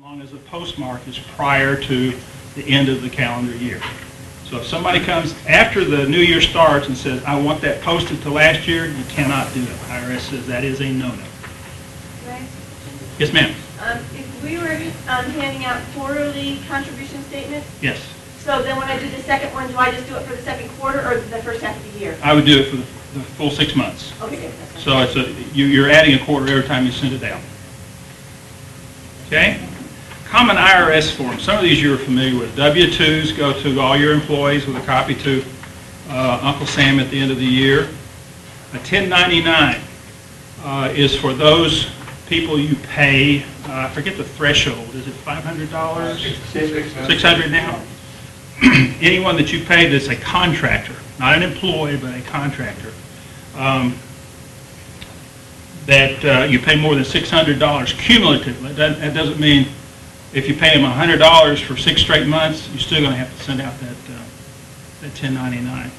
long as the postmark is prior to the end of the calendar year. So if somebody comes after the new year starts and says, I want that posted to last year, you cannot do it. IRS says that is a no-no. Yes, ma'am. If we were handing out quarterly contribution statements, yes. So then when I do the second one, do I just do it for the second quarter or the first half of the year? I would do it for the full 6 months. Okay, good. So it's you're adding a quarter every time you send it out. Okay? Common IRS forms. Some of these you're familiar with. W-2s go to all your employees with a copy to Uncle Sam at the end of the year. A 1099 is for those people you pay. I forget the threshold. Is it $500? $600 now? Anyone that you pay that's a contractor, not an employee, but a contractor, that you pay more than $600 cumulatively. That doesn't mean if you pay them $100 for 6 straight months, you're still going to have to send out that 1099.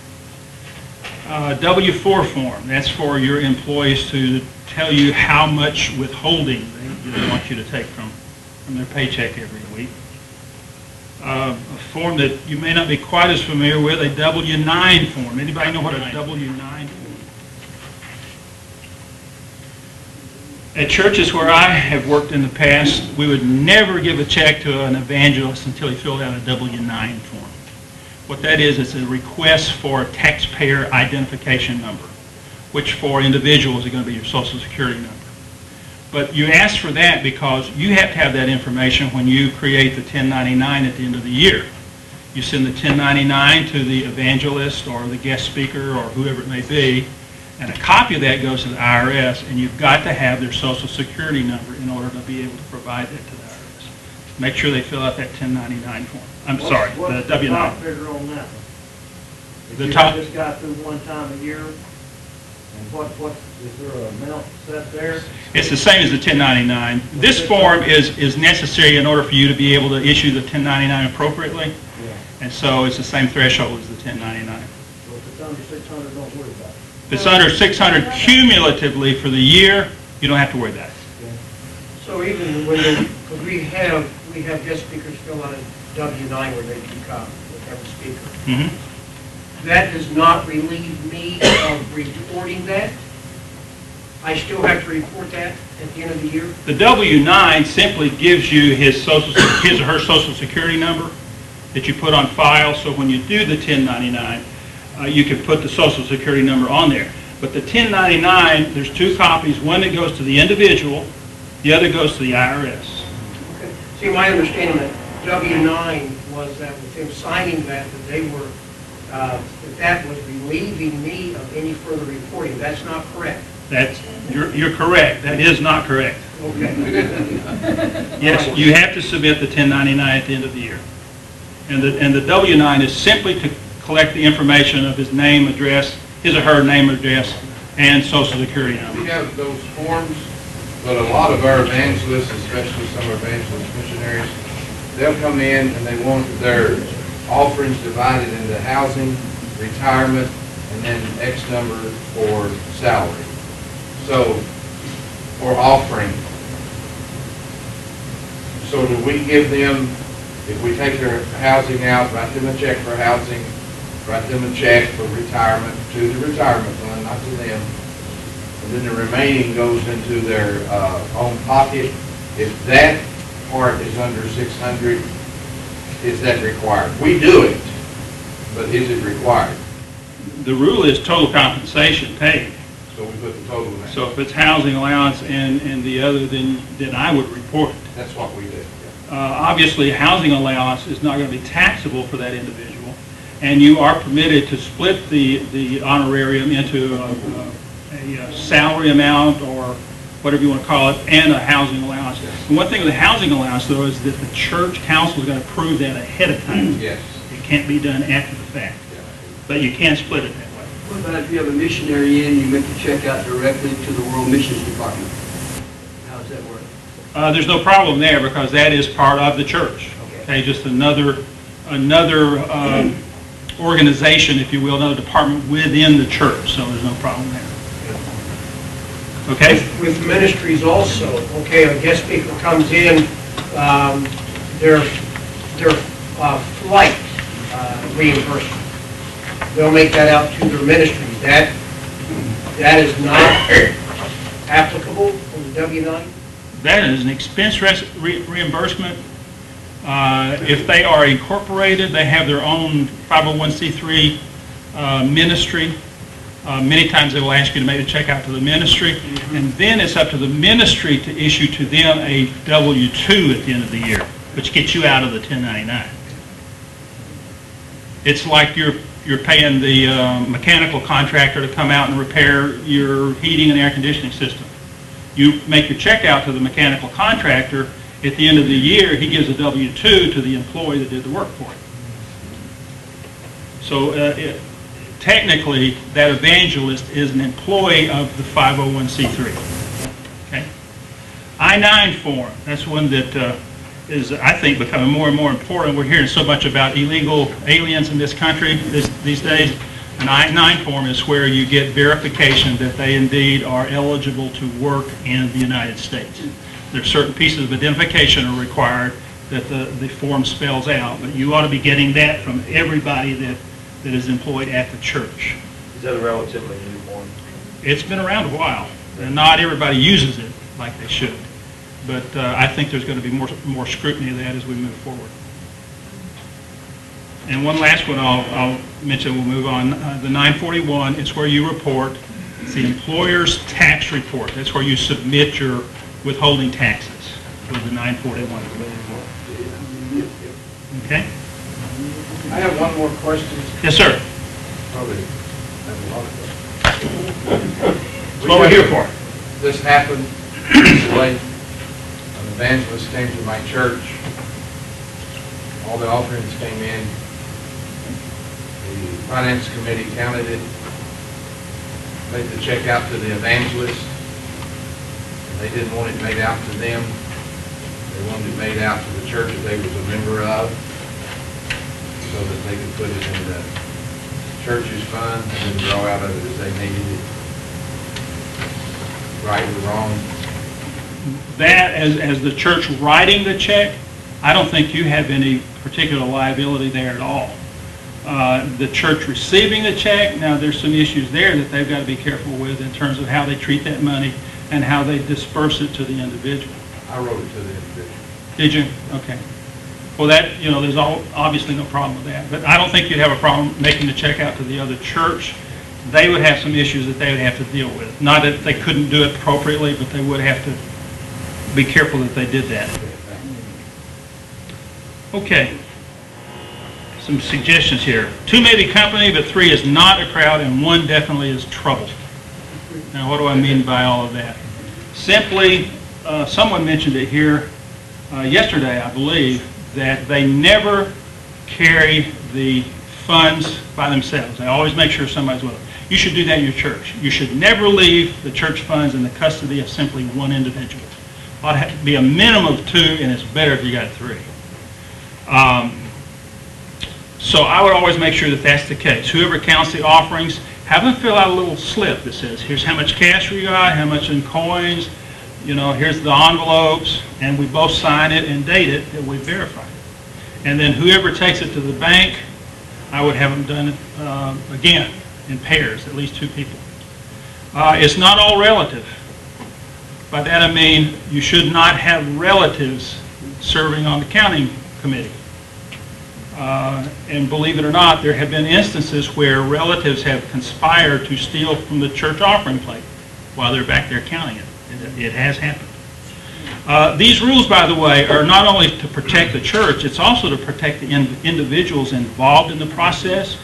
W-4 form, that's for your employees to tell you how much withholding they want you to take from their paycheck every week. A form that you may not be quite as familiar with, a W-9 form. Anybody know what a W-9 form is? At churches where I have worked in the past, we would never give a check to an evangelist until he filled out a W-9 form. What that is a request for a taxpayer identification number, which for individuals is going to be your Social Security number. But you ask for that because you have to have that information when you create the 1099 at the end of the year. You send the 1099 to the evangelist or the guest speaker or whoever it may be, and a copy of that goes to the IRS, and you've got to have their Social Security number in order to be able to provide that to the IRS. Make sure they fill out that 1099 form. The W-9. What's the top figure on that? If the you top. just got through one time a year, and is there an amount set there? It's the same as the 1099. This form is necessary in order for you to be able to issue the 1099 appropriately, and so it's the same threshold as the 1099. So if it's under 600, don't worry about it. If it's under 600 cumulatively for the year, you don't have to worry about it. So even when because we have guest speakers fill out a W-9 where they can come with every speaker. That does not relieve me of reporting that. I still have to report that at the end of the year. The W-9 simply gives you his or her Social Security number that you put on file, so when you do the 1099, you can put the Social Security number on there. But the 1099, there's 2 copies, one that goes to the individual, the other goes to the IRS. Okay. See, my understanding that W-9 was that with them signing that they were, that was relieving me of any further reporting. That's not correct. You're correct. That is not correct. Okay. Yes, you have to submit the 1099 at the end of the year. And the W-9 is simply to collect the information of his name, address, his or her name, address, and Social Security number. We have those forms, but a lot of our evangelists, especially some evangelist missionaries, they'll come in and they want their offerings divided into housing, retirement, and then X number for salary. So, for offering. So do we give them, if we take their housing out, write them a check for housing, write them a check for retirement to the retirement fund, not to them, and then the remaining goes into their own pocket. If that part is under 600, is that required? We do it, but is it required? The rule is total compensation paid. So we put the total in. So if it's housing allowance and the other, then I would report it. That's what we do. Obviously, housing allowance is not going to be taxable for that individual, and you are permitted to split the honorarium into a salary amount or whatever you want to call it, and a housing allowance. And one thing with the housing allowance, though, is that the church council is going to approve that ahead of time. Yes. It can't be done after the fact. But you can split it that way. What about if you have a missionary in, you make the check out directly to the World Missions Department? How does that work? There's no problem there because that is part of the church. Okay, just another organization, if you will, another department within the church. So there's no problem there. Okay. With ministries also, okay, a guest speaker comes in their flight reimbursement. They'll make that out to their ministries. That is not applicable for the W-9? That is an expense reimbursement. If they are incorporated, they have their own 501c3 ministry. Many times they will ask you to make a check out to the ministry, and then it's up to the ministry to issue to them a W-2 at the end of the year, which gets you out of the 1099. It's like you're paying the mechanical contractor to come out and repair your heating and air conditioning system. You make your check out to the mechanical contractor. At the end of the year, he gives a W-2 to the employee that did the work for him. So technically, that evangelist is an employee of the 501c3. Okay? I-9 form, that's one that is, I think, becoming more and more important. We're hearing so much about illegal aliens in this country these days. An I-9 form is where you get verification that they indeed are eligible to work in the United States. There are certain pieces of identification are required that the form spells out, but you ought to be getting that from everybody that is employed at the church. Is that a relatively new form? It's been around a while, and not everybody uses it like they should. But I think there's going to be more scrutiny of that as we move forward. And one last one I'll mention, we'll move on. The 941 is where you report. It's the employer's tax report. That's where you submit your withholding taxes with the 941. Okay? I have one more question. Yes, sir. Probably have a lot of questions. That's what we're here for. This happened recently. An evangelist came to my church. All the offerings came in. The finance committee counted it, made the check out to the evangelist. They didn't want it made out to them. They wanted it made out to the church that they was a member of, so that they could put it in the church's fund and then draw out of it as they needed it. Right or wrong? That, as the church writing the check, I don't think you have any particular liability there at all. The church receiving the check, now there's some issues there that they've got to be careful with in terms of how they treat that money and how they disperse it to the individual. I wrote it to the individual. Did you? Okay. Well, that, there's obviously no problem with that. But I don't think you'd have a problem making the check out to the other church. They would have some issues that they would have to deal with. Not that they couldn't do it appropriately, but they would have to be careful that they did that. Okay. Some suggestions here. 2 may be company, but 3 is not a crowd, and 1 definitely is trouble. Now, what do I mean by all of that? Simply, someone mentioned it here yesterday, I believe, that they never carry the funds by themselves. They always make sure somebody's with them. You should do that in your church. You should never leave the church funds in the custody of simply 1 individual. It ought to have to be a minimum of 2, and it's better if you got 3. So I would always make sure that that's the case. Whoever counts the offerings, have them fill out a little slip that says, here's how much cash we got, how much in coins, here's the envelopes, and we both sign it and date it that we verified it. And then whoever takes it to the bank, I would have them done it again in pairs, at least 2 people. It's not all relative. By that I mean you should not have relatives serving on the counting committee. And believe it or not, there have been instances where relatives have conspired to steal from the church offering plate while they're back there counting it. It has happened. These rules, by the way, are not only to protect the church, it's also to protect the individuals involved in the process.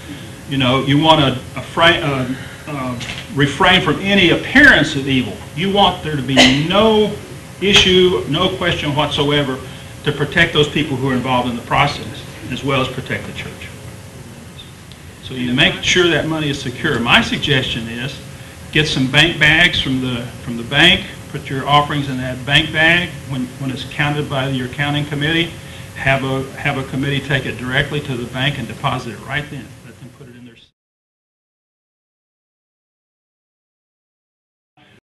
You want to refrain from any appearance of evil. You want there to be no issue, no question whatsoever to protect those people who are involved in the process, as well as protect the church. So you make sure that money is secure. My suggestion is get some bank bags from the bank, put your offerings in that bank bag when it's counted by your counting committee. Have a committee take it directly to the bank and deposit it right then.